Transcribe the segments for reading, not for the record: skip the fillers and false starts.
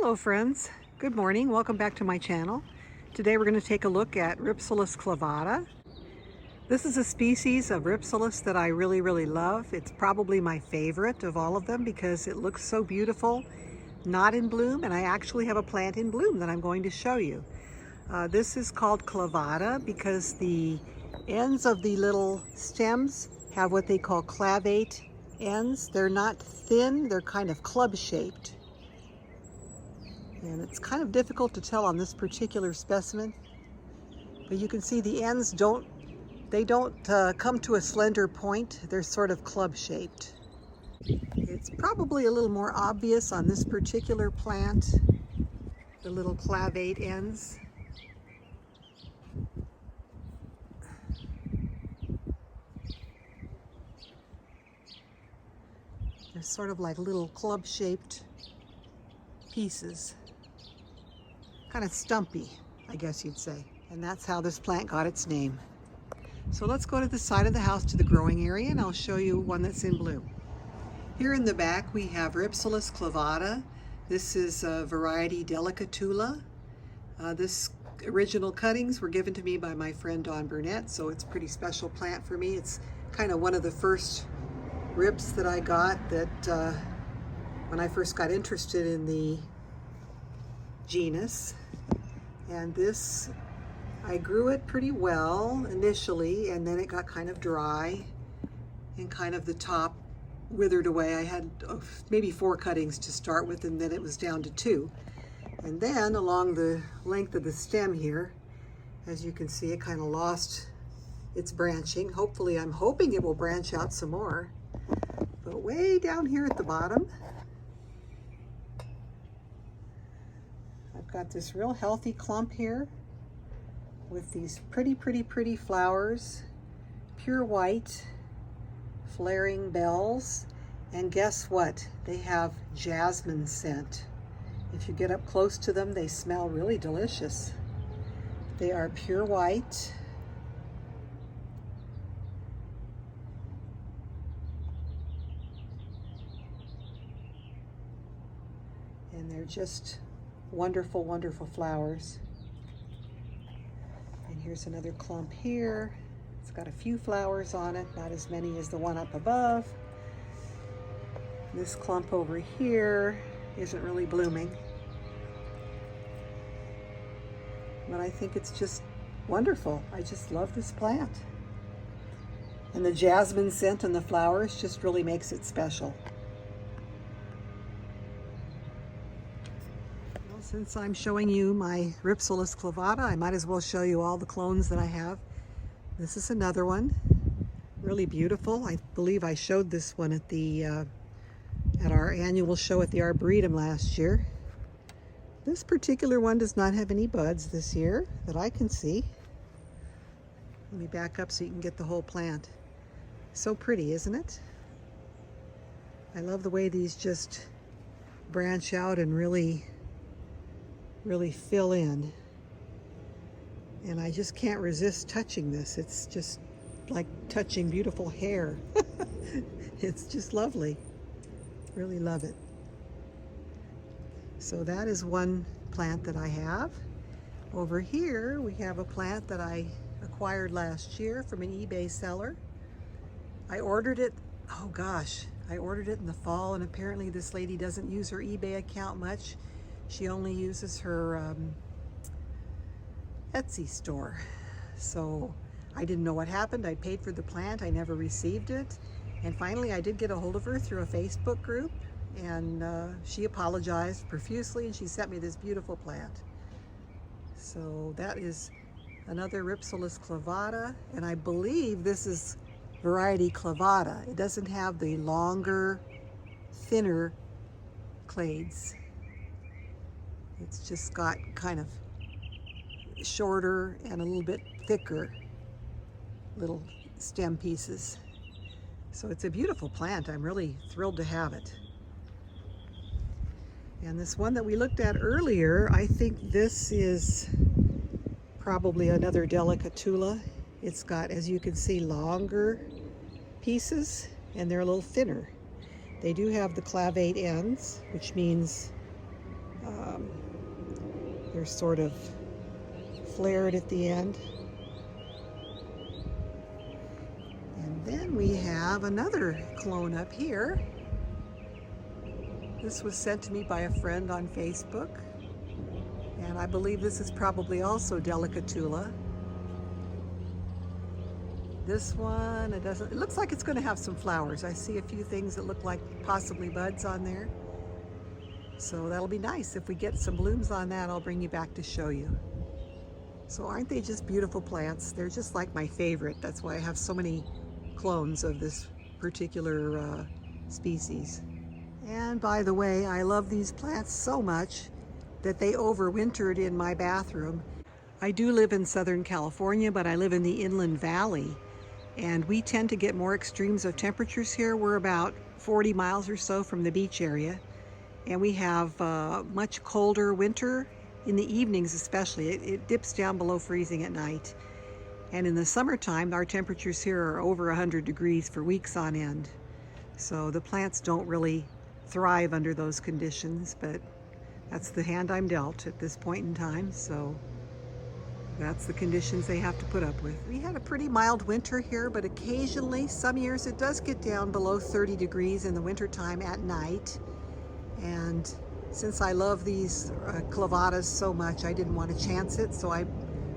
Hello friends, good morning, welcome back to my channel. Today we're going to take a look at Rhipsalis clavata. This is a species of Rhipsalis that I really love. It's probably my favorite of all of them because it looks so beautiful, not in bloom, and I actually have a plant in bloom that I'm going to show you. This is called clavata because the ends of the little stems have what they call clavate ends. They're not thin, they're kind of club shaped. And it's kind of difficult to tell on this particular specimen, but you can see the ends don't come to a slender point. They're sort of club shaped. It's probably a little more obvious on this particular plant, the little clavate ends. They're sort of like little club shaped pieces. Kind of stumpy, I guess you'd say. And that's how this plant got its name. So let's go to the side of the house to the growing area and I'll show you one that's in bloom. Here in the back we have Rhipsalis clavata. This is a variety delicatula. This original cuttings were given to me by my friend Dawn Burnett, so it's a pretty special plant for me. It's kind of one of the first rips that I got that when I first got interested in the genus. And this, I grew it pretty well initially, and then it got kind of dry and kind of the top withered away. I had maybe 4 cuttings to start with, and then it was down to 2. And then along the length of the stem here, as you can see, it kind of lost its branching. Hopefully, I'm hoping it will branch out some more. But way down here at the bottom, I've got this real healthy clump here with these pretty flowers, pure white, flaring bells, and guess what? They have jasmine scent. If you get up close to them, they smell really delicious. They are pure white. And they're just wonderful flowers. And here's another clump here. It's got a few flowers on it, not as many as the one up above. This clump over here isn't really blooming, but I think it's just wonderful. I just love this plant. And the jasmine scent on the flowers just really makes it special. Since I'm showing you my Rhipsalis clavata, I might as well show you all the clones that I have. This is another one, really beautiful. I believe I showed this one at the at our annual show at the Arboretum last year. This particular one does not have any buds this year that I can see. Let me back up so you can get the whole plant. So pretty, isn't it? I love the way these just branch out and really fill in, and I just can't resist touching this. It's just like touching beautiful hair. It's just lovely. Really love it. So that is one plant that I have. Over here we have a plant that I acquired last year from an eBay seller. I ordered it, oh gosh, I ordered it in the fall, and apparently this lady doesn't use her eBay account much. She only uses her Etsy store. So I didn't know what happened. I paid for the plant. I never received it. And finally I did get a hold of her through a Facebook group, and she apologized profusely, and she sent me this beautiful plant. So that is another Rhipsalis clavata, and I believe this is variety clavata. It doesn't have the longer, thinner clades. It's just got kind of shorter and a little bit thicker little stem pieces. So it's a beautiful plant. I'm really thrilled to have it. And this one that we looked at earlier, I think this is probably another delicatula. It's got, as you can see, longer pieces, and they're a little thinner. They do have the clavate ends, which means Um, they're sort of flared at the end. And then we have another clone up here. This was sent to me by a friend on Facebook. And I believe this is probably also Delicatula. This one, it looks like it's going to have some flowers. I see a few things that look like possibly buds on there. So that'll be nice. If we get some blooms on that, I'll bring you back to show you. So aren't they just beautiful plants? They're just like my favorite. That's why I have so many clones of this particular species. And by the way, I love these plants so much that they overwintered in my bathroom. I do live in Southern California, but I live in the Inland Valley, and we tend to get more extremes of temperatures here. We're about 40 miles or so from the beach area, and we have much colder winter in the evenings especially. It dips down below freezing at night. And in the summertime, our temperatures here are over 100 degrees for weeks on end. So the plants don't really thrive under those conditions, but that's the hand I'm dealt at this point in time. So that's the conditions they have to put up with. We had a pretty mild winter here, but occasionally, some years, it does get down below 30 degrees in the wintertime at night. And since I love these clavatas so much, I didn't want to chance it, so I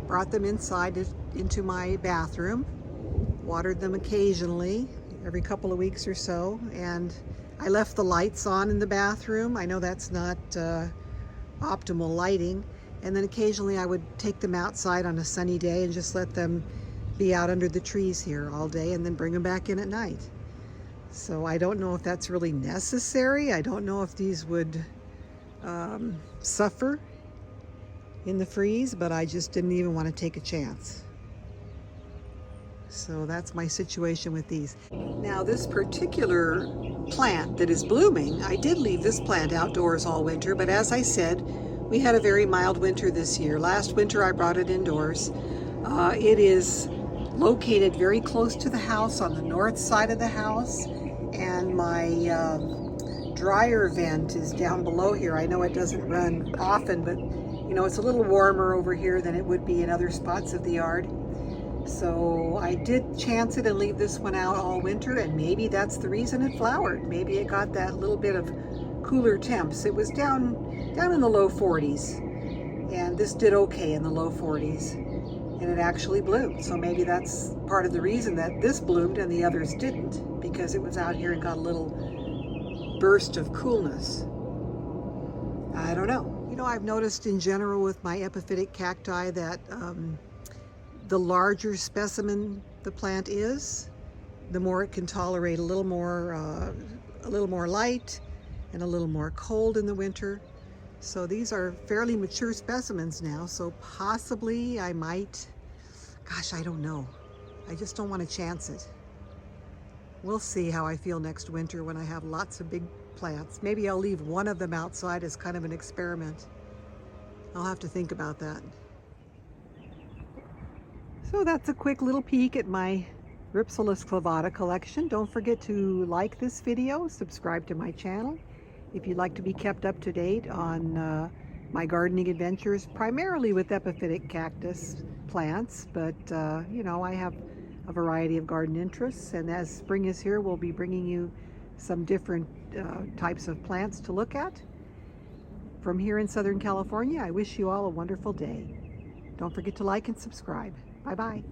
brought them inside into my bathroom, watered them occasionally, every couple of weeks or so, and I left the lights on in the bathroom. I know that's not optimal lighting. And then occasionally I would take them outside on a sunny day and just let them be out under the trees here all day and then bring them back in at night. So I don't know if that's really necessary. I don't know if these would suffer in the freeze, but I just didn't even want to take a chance. So that's my situation with these. Now this particular plant that is blooming, I did leave this plant outdoors all winter, but as I said, we had a very mild winter this year. Last winter I brought it indoors. It is located very close to the house on the north side of the house, and my dryer vent is down below here. I know it doesn't run often, but you know, it's a little warmer over here than it would be in other spots of the yard. So I did chance it and leave this one out all winter, and maybe that's the reason it flowered. Maybe it got that little bit of cooler temps. It was down in the low 40s, and this did okay in the low 40s, and it actually bloomed. So maybe that's part of the reason that this bloomed and the others didn't, because it was out here and got a little burst of coolness. I don't know. You know, I've noticed in general with my epiphytic cacti that the larger specimen the plant is, the more it can tolerate a little more light and a little more cold in the winter. So these are fairly mature specimens now, so possibly I might, gosh, I don't know. I just don't want to chance it. We'll see how I feel next winter when I have lots of big plants. Maybe I'll leave one of them outside as kind of an experiment. I'll have to think about that. So that's a quick little peek at my Rhipsalis clavata collection. Don't forget to like this video, subscribe to my channel. If you'd like to be kept up to date on my gardening adventures, primarily with epiphytic cactus plants, but you know, I have a variety of garden interests, and as spring is here, we'll be bringing you some different types of plants to look at. From here in Southern California, I wish you all a wonderful day. Don't forget to like and subscribe. Bye-bye.